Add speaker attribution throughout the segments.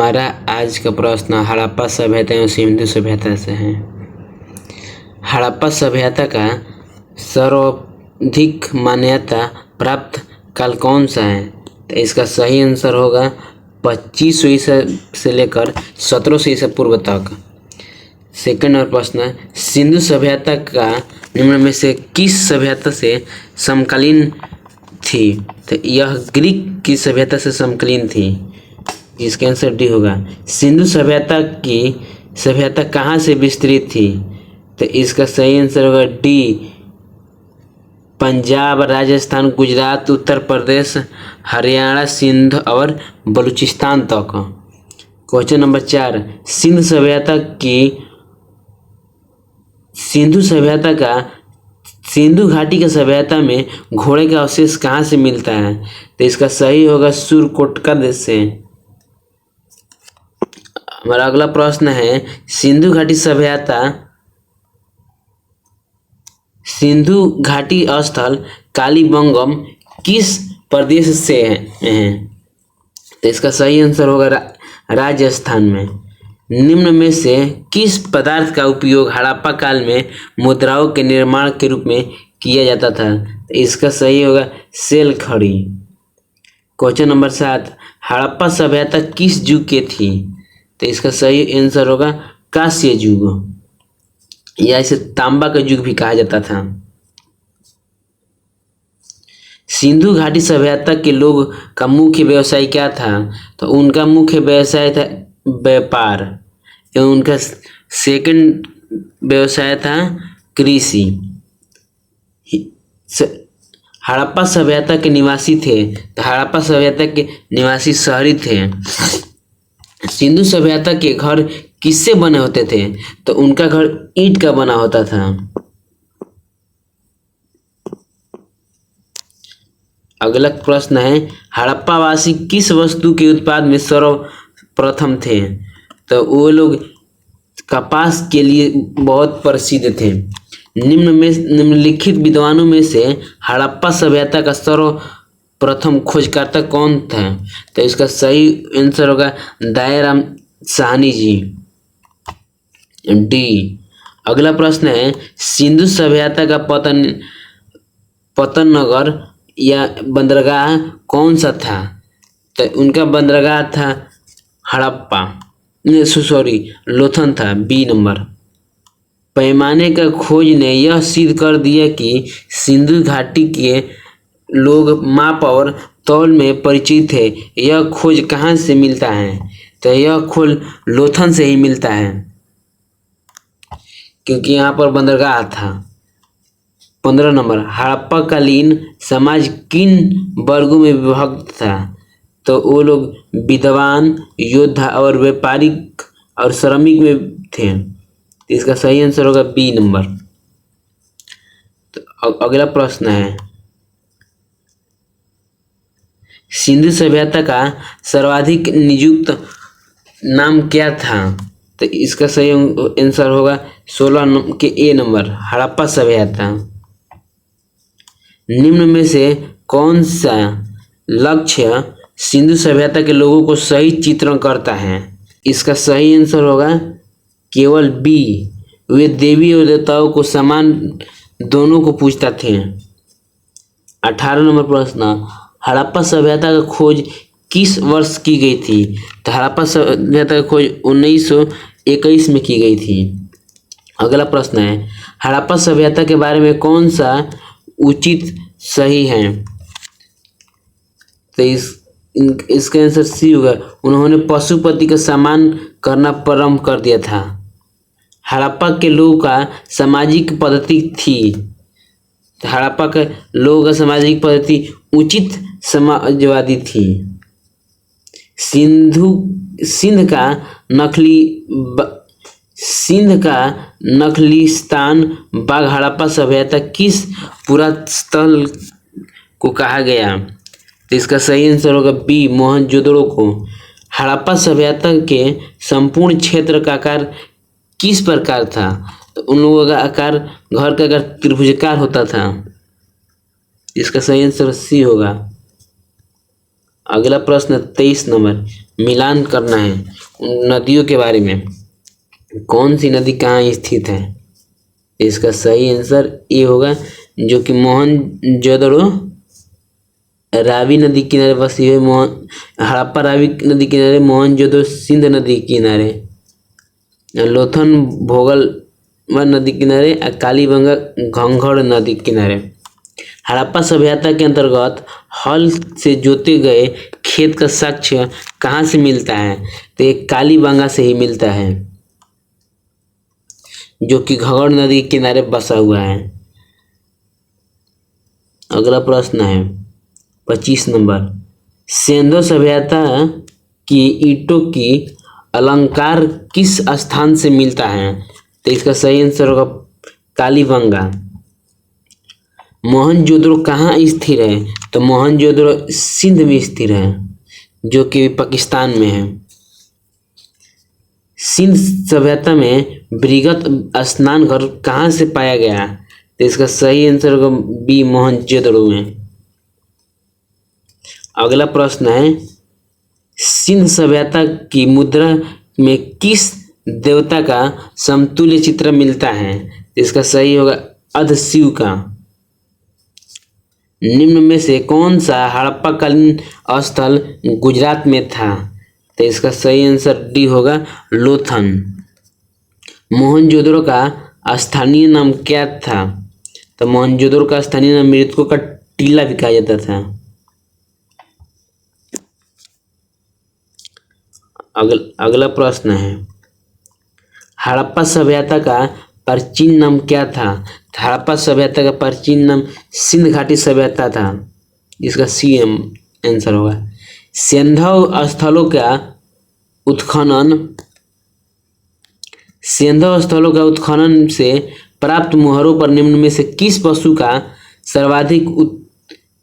Speaker 1: हमारा आज का प्रश्न हड़प्पा सभ्यता एवं सिंधु सभ्यता से है। हड़प्पा सभ्यता का सर्वाधिक मान्यता प्राप्त काल कौन सा है? तो इसका सही आंसर होगा 2500 ईसा से लेकर 1700 ईसा पूर्व तक। सेकंड और प्रश्न, सिंधु सभ्यता का निम्न में से किस सभ्यता से समकालीन थी? तो यह ग्रीक की सभ्यता से समकालीन थी, इसका आंसर डी होगा। सिंधु सभ्यता कहाँ से विस्तृत थी? तो इसका सही आंसर होगा डी, पंजाब, राजस्थान, गुजरात, उत्तर प्रदेश, हरियाणा, सिंध और बलूचिस्तान तक। क्वेश्चन नंबर 4, सिंधु घाटी की सभ्यता में घोड़े का अवशेष कहाँ से मिलता है? तो इसका सही होगा सुरकोटका देश से। हमारा अगला प्रश्न है, सिंधु घाटी स्थल कालीबंगम किस प्रदेश से है? तो इसका सही आंसर होगा राजस्थान में। निम्न में से किस पदार्थ का उपयोग हड़प्पा काल में मुद्राओं के निर्माण के रूप में किया जाता था? तो इसका सही होगा सेल खड़ी। क्वेश्चन नंबर 7, हड़प्पा सभ्यता किस युग के थी? तो इसका सही आंसर होगा कांस्य युग, या इसे तांबा का युग भी कहा जाता था। सिंधु घाटी सभ्यता के लोग का मुख्य व्यवसाय क्या था? तो उनका मुख्य व्यवसाय था व्यापार एवं उनका सेकंड व्यवसाय था कृषि। हड़प्पा सभ्यता के निवासी थे, तो हड़प्पा सभ्यता के निवासी शहरी थे। सिंधु सभ्यता के घर किससे बने होते थे? तो उनका घर ईंट का बना होता था। अगला प्रश्न है, हड़प्पा वासी किस वस्तु के उत्पाद में सर्वप्रथम थे? तो वो लोग कपास के लिए बहुत प्रसिद्ध थे। निम्नलिखित विद्वानों में से हड़प्पा सभ्यता का सर्वप्रथम खोजकर्ता कौन था? तो इसका सही आंसर होगा दयाराम साहनी जी, डी। अगला प्रश्न है, सिंधु सभ्यता का पतन नगर या बंदरगाह कौन सा था? तो उनका बंदरगाह था लोथल था, बी नंबर। पैमाने का खोज ने यह सिद्ध कर दिया कि सिंधु घाटी के लोग माप और तौल में परिचित थे। यह खोज कहाँ से मिलता है? तो यह खोज लोथल से ही मिलता है, क्योंकि यहाँ पर बंदरगाह था। 15 नंबर, हड़प्पा कालीन समाज किन वर्गों में विभक्त था? तो वो लोग विद्वान, योद्धा और व्यापारिक और श्रमिक में थे। तो इसका सही आंसर होगा बी नंबर। तो अगला प्रश्न है, सिंधु सभ्यता का सर्वाधिक नियुक्त नाम क्या था? तो इसका सही आंसर होगा 16 के ए नंबर, हड़प्पा सभ्यता। निम्न में से कौन सा लक्ष्य सिंधु सभ्यता के लोगों को सही चित्रण करता है? इसका सही आंसर होगा केवल बी, वे देवी और देवताओं को समान दोनों को पूजता थे। 18 नंबर प्रश्न, हड़प्पा सभ्यता का खोज किस वर्ष की गई थी? तो हड़प्पा सभ्यता का खोज 1921 में की गई थी। अगला प्रश्न है, हड़प्पा सभ्यता के बारे में कौन सा उचित सही है? तो इसका आंसर सी होगा, उन्होंने पशुपति का सम्मान करना प्रारंभ कर दिया था। हड़प्पा के लोगों का सामाजिक पद्धति थी, हड़प्पा के लोगों का सामाजिक पद्धति उचित समाजवादी थी। सिंध का नखलिस्तान बाग हड़प्पा सभ्यता किस पुरास्थल को कहा गया? तो इसका सही आंसर होगा बी, मोहनजोदड़ो को। हड़प्पा सभ्यता के संपूर्ण क्षेत्र का आकार किस प्रकार था? तो उन लोगों का आकार, घर का आकार त्रिभुजाकार होता था। इसका सही आंसर सी होगा। अगला प्रश्न 23 नंबर, मिलान करना है उन नदियों के बारे में। कौन सी नदी कहाँ स्थित है? इसका सही आंसर ये होगा जो कि मोहनजोदड़ो रावी नदी किनारे बसी हुई हड़प्पा रावी नदी किनारे, मोहनजोदड़ो सिंध नदी किनारे, लोथन भोगलवा नदी किनारे और कालीबंगा घंघड़ नदी किनारे। हड़प्पा सभ्यता के अंतर्गत हल से जोते गए खेत का साक्ष्य कहाँ से मिलता है? तो ये कालीबंगा से ही मिलता है जो कि घंघड़ नदी के किनारे बसा हुआ है। अगला प्रश्न है 25 नंबर, सिंधु सभ्यता की ईंटों की अलंकार किस स्थान से मिलता है? तो इसका सही आंसर होगा कालीबंगा। मोहनजोदड़ो कहाँ स्थिर है? तो मोहनजोदड़ो सिंध में स्थिर है जो कि पाकिस्तान में है। सिंध सभ्यता में बृहत स्नान घर कहाँ से पाया गया? तो इसका सही आंसर होगा बी, मोहनजोदड़ो में। अगला प्रश्न है, सिंध सभ्यता की मुद्रा में किस देवता का समतुल्य चित्र मिलता है? तो इसका सही होगा अर्ध शिव का। निम्न में से कौन सा हड़प्पा कालीन स्थल गुजरात में था? तो इसका सही आंसर डी होगा लोथन। मोहनजोदड़ो का स्थानीय नाम क्या था? तो मोहनजोदड़ो का स्थानीय नाम मृतकों का टीला भी कहा जाता था। अगला प्रश्न है, हड़प्पा सभ्यता का प्राचीन नाम क्या था? हड़प्पा सभ्यता का प्राचीन नाम सिंध घाटी सभ्यता था। इसका सी आंसर होगा। सिंधु स्थलों का उत्खनन से प्राप्त मुहरों पर निम्न में से किस पशु का सर्वाधिक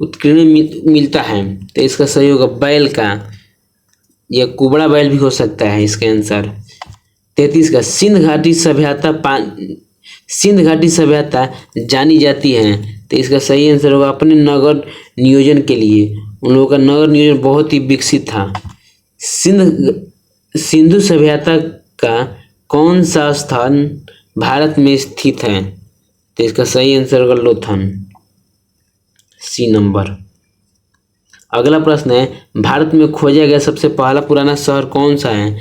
Speaker 1: उत्कीर्ण मिलता है? तो इसका सही होगा बैल का। यह कुबड़ा बैल भी हो सकता है इसका आंसर। 33 का, सिंध घाटी सभ्यता जानी जाती है। तो इसका सही आंसर होगा अपने नगर नियोजन के लिए। उन लोगों का नगर नियोजन बहुत ही विकसित था। सिंधु सभ्यता का कौन सा स्थान भारत में स्थित है? तो इसका सही आंसर होगा लोथन, सी नंबर। अगला प्रश्न है, भारत में खोजा गया सबसे पहला पुराना शहर कौन सा है?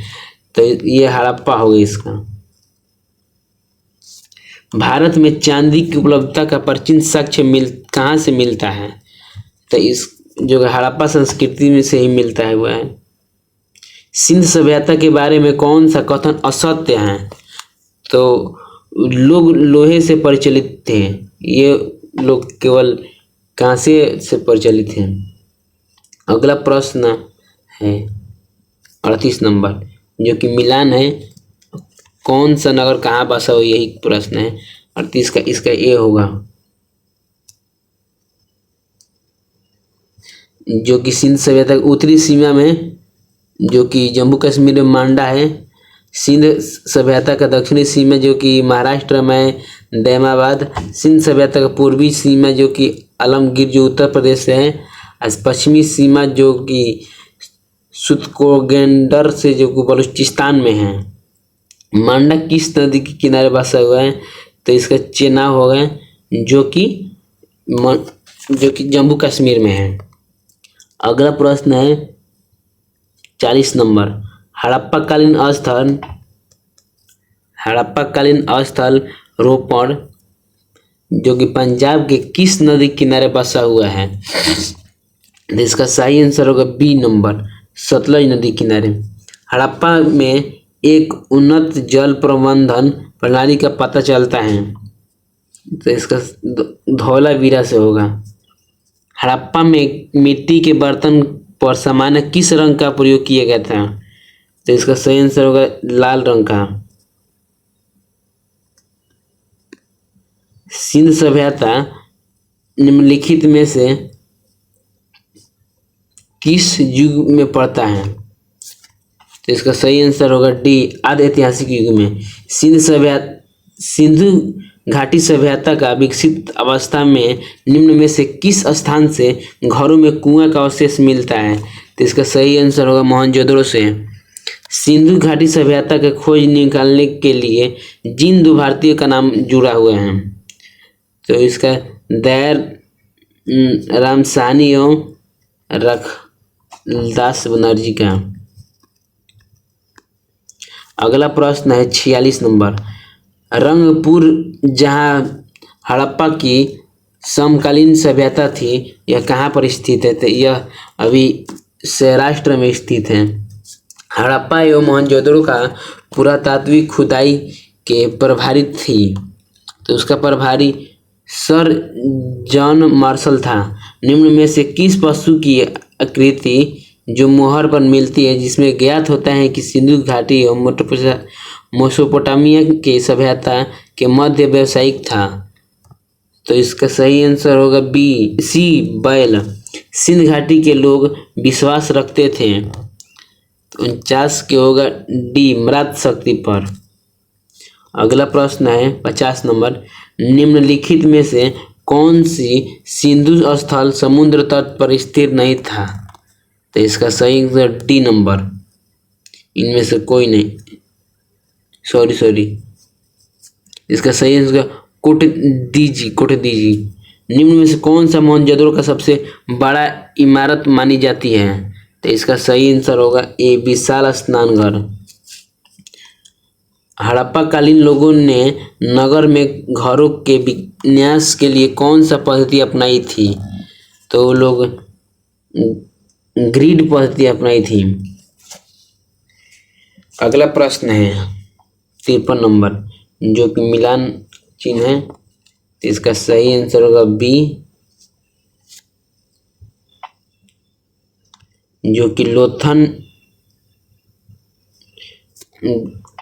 Speaker 1: तो ये हड़प्पा होगा इसका। भारत में चांदी की उपलब्धता का प्राचीन साक्ष्य कहाँ से मिलता है? तो इस जो हड़प्पा संस्कृति में से ही मिलता है हुआ है। सिंध सभ्यता के बारे में कौन सा कथन असत्य है? तो लोग लोहे से परिचालित थे, ये लोग केवल कांसे से परिचालित हैं। अगला प्रश्न है 38 नंबर, जो कि मिलान है कौन सा नगर कहाँ बसा हो, यही प्रश्न है 38 का। इसका ए होगा जो कि सिंध सभ्यता की उत्तरी सीमा में, जो कि जम्मू कश्मीर में मांडा है। सिंध सभ्यता का दक्षिणी सीमा जो कि महाराष्ट्र में दैमाबाद। सिंध सभ्यता का पूर्वी सीमा जो कि आलमगीर जो उत्तर प्रदेश से है। पश्चिमी सीमा जो कि सुतकोगेंडर से जो कि बलूचिस्तान में है। मांडा किस नदी के किनारे बसा हुआ है? तो इसका चेनाब होगा जो कि जम्मू कश्मीर में है। अगला प्रश्न है 40 नंबर, हड़प्पा कालीन स्थल रोपड़ जो कि पंजाब के किस नदी किनारे बसा हुआ है? इसका सही आंसर होगा बी नंबर, सतलज नदी किनारे। हड़प्पा में एक उन्नत जल प्रबंधन प्रणाली का पता चलता है, तो इसका धौलावीरा से होगा। हड़प्पा में मिट्टी के बर्तन पर सामान्य किस रंग का प्रयोग किया गया था? तो इसका सही आंसर होगा लाल रंग का। सिंध सभ्यता निम्नलिखित में से किस युग में पड़ता है? तो इसका सही आंसर होगा डी, आधि ऐतिहासिक युग में। सिंधु घाटी सभ्यता का विकसित अवस्था में निम्न में से किस स्थान से घरों में कुआं का अवशेष मिलता है? तो इसका सही आंसर होगा मोहनजोदड़ो से। सिंधु घाटी सभ्यता की खोज निकालने के लिए जिन दो भारतीयों का नाम जुड़ा हुआ है, तो इसका दयार राम साहनी एवं रखदास बनर्जी का। अगला प्रश्न है 46 नंबर। रंगपुर जहाँ हड़प्पा की समकालीन सभ्यता थी, यह कहाँ पर स्थित है? तो यह अभी सौराष्ट्र में स्थित है। हड़प्पा एवं मोहनजोदड़ो का पुरातात्विक खुदाई के प्रभारी थी, तो उसका प्रभारी सर जॉन मार्शल था। निम्न में से किस पशु की आकृति जो मोहर पर मिलती है, जिसमें ज्ञात होता है कि सिंधु घाटी एवं मेसोपोटामिया के सभ्यता के मध्य व्यावसायिक था? तो इसका सही आंसर होगा बी सी बैल। सिंध घाटी के लोग विश्वास रखते थे 49 के होगा डी मृत शक्ति पर। अगला प्रश्न है 50 नंबर। निम्नलिखित में से कौन सी सिंधु स्थल समुद्र तट पर स्थिर नहीं था? तो इसका सही आंसर डी नंबर, इनमें से कोई नहीं, सॉरी इसका सही आंसर कोटदीजी। निम्न में से कौन सा मोहनजोदड़ो का सबसे बड़ा इमारत मानी जाती है? तो इसका सही आंसर होगा ए विशाल स्नानघर। हड़प्पा कालीन लोगों ने नगर में घरों के विन्यास के लिए कौन सा पद्धति अपनाई थी? तो वो लोग ग्रिड पद्धति अपनाई थी। अगला प्रश्न है 53 नंबर, जो कि मिलान चिन्ह है, तो इसका सही आंसर होगा बी, जो कि लोथन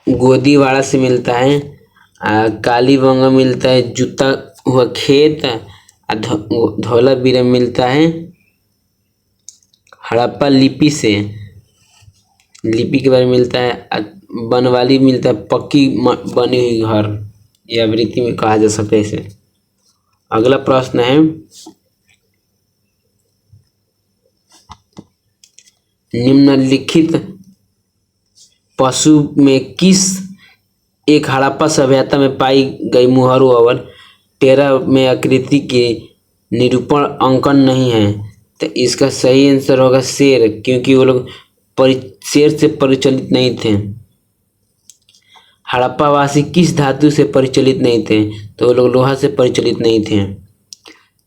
Speaker 1: गोदीवाड़ा से मिलता है। कालीबंगा मिलता है जूता हुआ खेत, धौलावीरा मिलता है हड़प्पा लिपि के बारे में मिलता है। बनवाली मिलता है पक्की बनी हुई घर, या वृत्ति में कहा जा सकता है इसे। अगला प्रश्न है निम्नलिखित पशु में किस एक हड़प्पा सभ्यता में पाई गई मुहर अवल टेरा में आकृति के निरूपण अंकन नहीं है? तो इसका सही आंसर होगा शेर, क्योंकि वो लोग शेर से परिचालित नहीं थे। हड़प्पावासी किस धातु से परिचालित नहीं थे? तो वो लोग लोहा से परिचालित नहीं थे।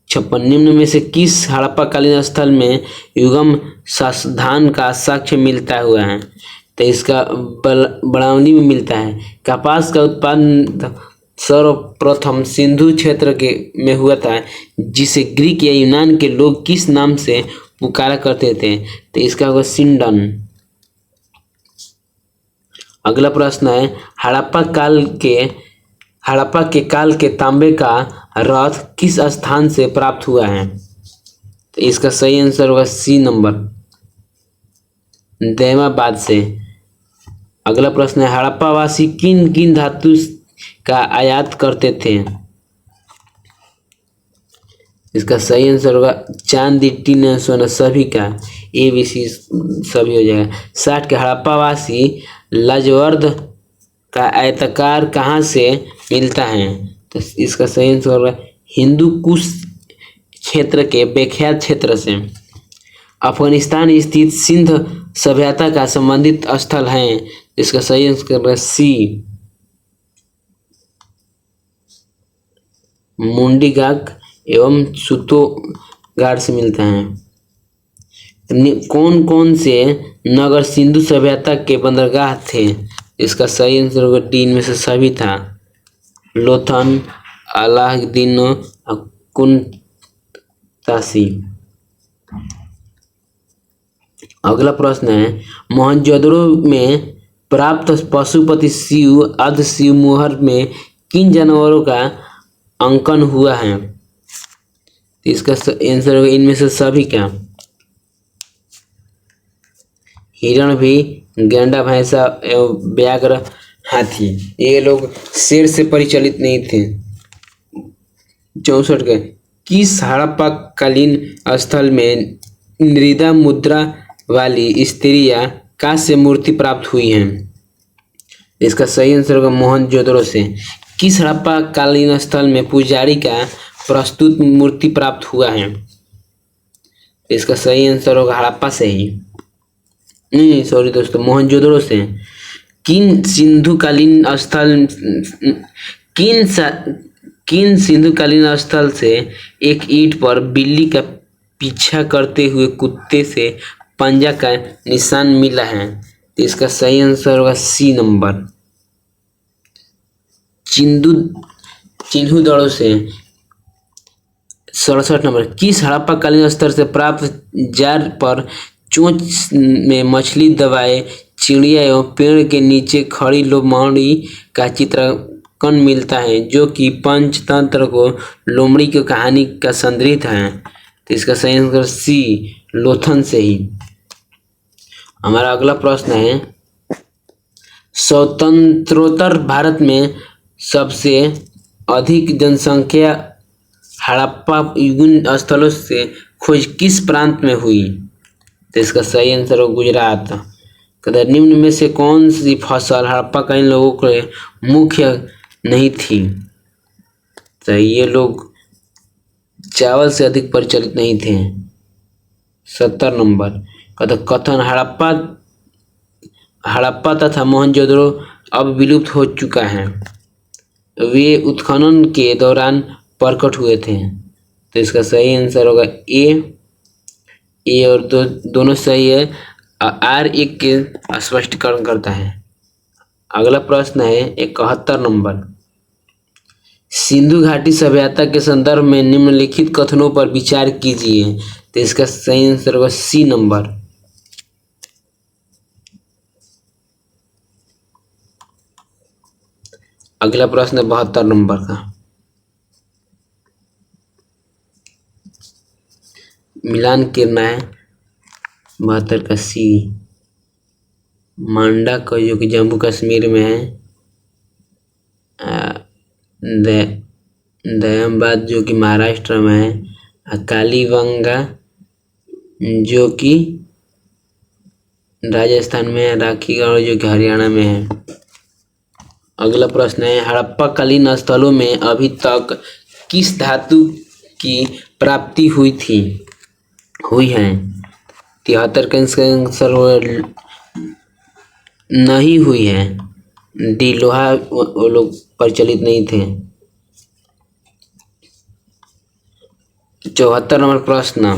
Speaker 1: 56 निम्न में से किस हड़प्पाकालीन स्थल में युगम संस्थान का साक्ष्य मिलता हुआ है? तो इसका बड़ावनी में मिलता है। कपास का उत्पादन सर्वप्रथम सिंधु क्षेत्र में हुआ था, जिसे ग्रीक या यूनान के लोग किस नाम से पुकारा करते थे? तो इसका होगा सिंडन। अगला प्रश्न है हड़प्पा के काल के तांबे का रथ किस स्थान से प्राप्त हुआ है? तो इसका सही आंसर होगा सी नंबर, दैमाबाद से। अगला प्रश्न है हड़प्पावासी किन किन धातु का आयात करते थे? इसका सही आंसर होगा चांदी, टीना, सोना, सभी का ए बी सी सभी हो जाएगा। 60 के हड़प्पावासी लाजवर्द का आयताकार कहाँ से मिलता है? तो इसका सही आंसर होगा हिंदू कुश क्षेत्र के बेख्यात क्षेत्र से। अफगानिस्तान स्थित सिंध सभ्यता का संबंधित स्थल है, इसका सही आंसर होगा सी, मुंडीगाक एवं सुतोगाड़ से मिलता है। कौन कौन से नगर सिंधु सभ्यता के बंदरगाह थे? इसका सही आंसर होगा डी, इनमें से सभी था, लोथन, अलाउद्दीन, कुंतासी। अगला प्रश्न है मोहनजोदड़ो में प्राप्त पशुपति शिव अर्ध शिव मुहर में किन जानवरों का अंकन हुआ है? इसका आंसर होगा इनमें से सभी का, हिरण भी, गैंडा, भैंसा एवं व्याघ्र, हाथी। ये लोग शेर से परिचालित नहीं थे। 64 के किस हड़प्पा कालीन स्थल में मृदा मुद्रा वाली स्त्रियां का से मूर्ति प्राप्त हुई हैं? इसका सही आंसर होगा मोहनजोदड़ो से। किस हड़प्पा कालीन स्थल में पुजारी का प्रस्तुत मूर्ति प्राप्त हुआ है? इसका सही आंसर होगा हड़प्पा से ही, नहीं सॉरी दोस्तों, मोहनजोदड़ो से। किन सिंधुकालीन स्थल किन सिंधुकालीन स्थल से एक ईंट पर बिल्ली का पीछा करते हुए कुत्ते से पंजा का निशान मिला है? तो इसका सही आंसर होगा सी नंबर, चिन्हुदड़ो से। 67 नंबर किस हड़प्पा कालीन स्तर से प्राप्त जार पर चोंच में मछली दबाए चिड़िया एवं पेड़ के नीचे खड़ी लोमड़ी का चित्रांकन मिलता है, जो कि पंचतंत्र को लोमड़ी की कहानी का संदर्भित है? तो इसका सही आंसर सी लोथन से ही। हमारा अगला प्रश्न है, स्वतंत्रोत्तर भारत में सबसे अधिक जनसंख्या हड़प्पा युगीन स्थलों से खोज किस प्रांत में हुई? तो इसका सही आंसर हो गुजरात। कहते निम्न में से कौन सी फसल हड़प्पा कालीन लोगों के मुख्य नहीं थी? तो ये लोग चावल से अधिक प्रचलित नहीं थे। 70 नंबर कहते कथन हड़प्पा तथा मोहनजोदड़ो अब विलुप्त हो चुका है, वे उत्खनन के दौरान प्रकट हुए थे। तो इसका सही आंसर होगा ए और दोनों सही है। आर एक के स्पष्टीकरण करता है। अगला प्रश्न है 71 नंबर, सिंधु घाटी सभ्यता के संदर्भ में निम्नलिखित कथनों पर विचार कीजिए। तो इसका सही आंसर होगा सी नंबर। अगला प्रश्न है 72 नंबर का, मिलान करना है 72 का सी, मांडा का जो कि जम्मू कश्मीर में है, दयाबाद जो कि महाराष्ट्र में है, कालीबंगा जो कि राजस्थान में है, राखीगढ़ जो कि हरियाणा में है। अगला प्रश्न है, हड़प्पा कालीन स्थलों में अभी तक किस धातु की प्राप्ति हुई है? 73 का आंसर नहीं हुई है, डी लोहा वो लोग प्रचलित नहीं थे। 74 नंबर प्रश्न,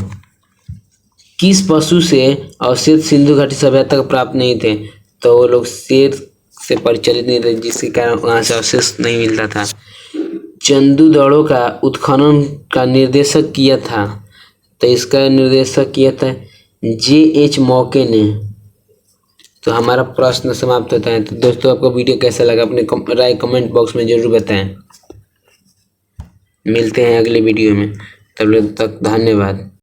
Speaker 1: किस पशु से अवशेष सिंधु घाटी सभ्यता तक प्राप्त नहीं थे? तो वो लोग शेर से प्रचलित नहीं थे, जिसके कारण वहाँ से अवशेष नहीं मिलता था। चंदूदड़ो का उत्खनन का निर्देशक किया था? तो इसका निर्देशक किया था J.H. मौके ने। तो हमारा प्रश्न समाप्त होता है। तो दोस्तों आपको वीडियो कैसा लगा अपने राय कमेंट बॉक्स में जरूर बताएं। मिलते हैं अगले वीडियो में, तब तक धन्यवाद।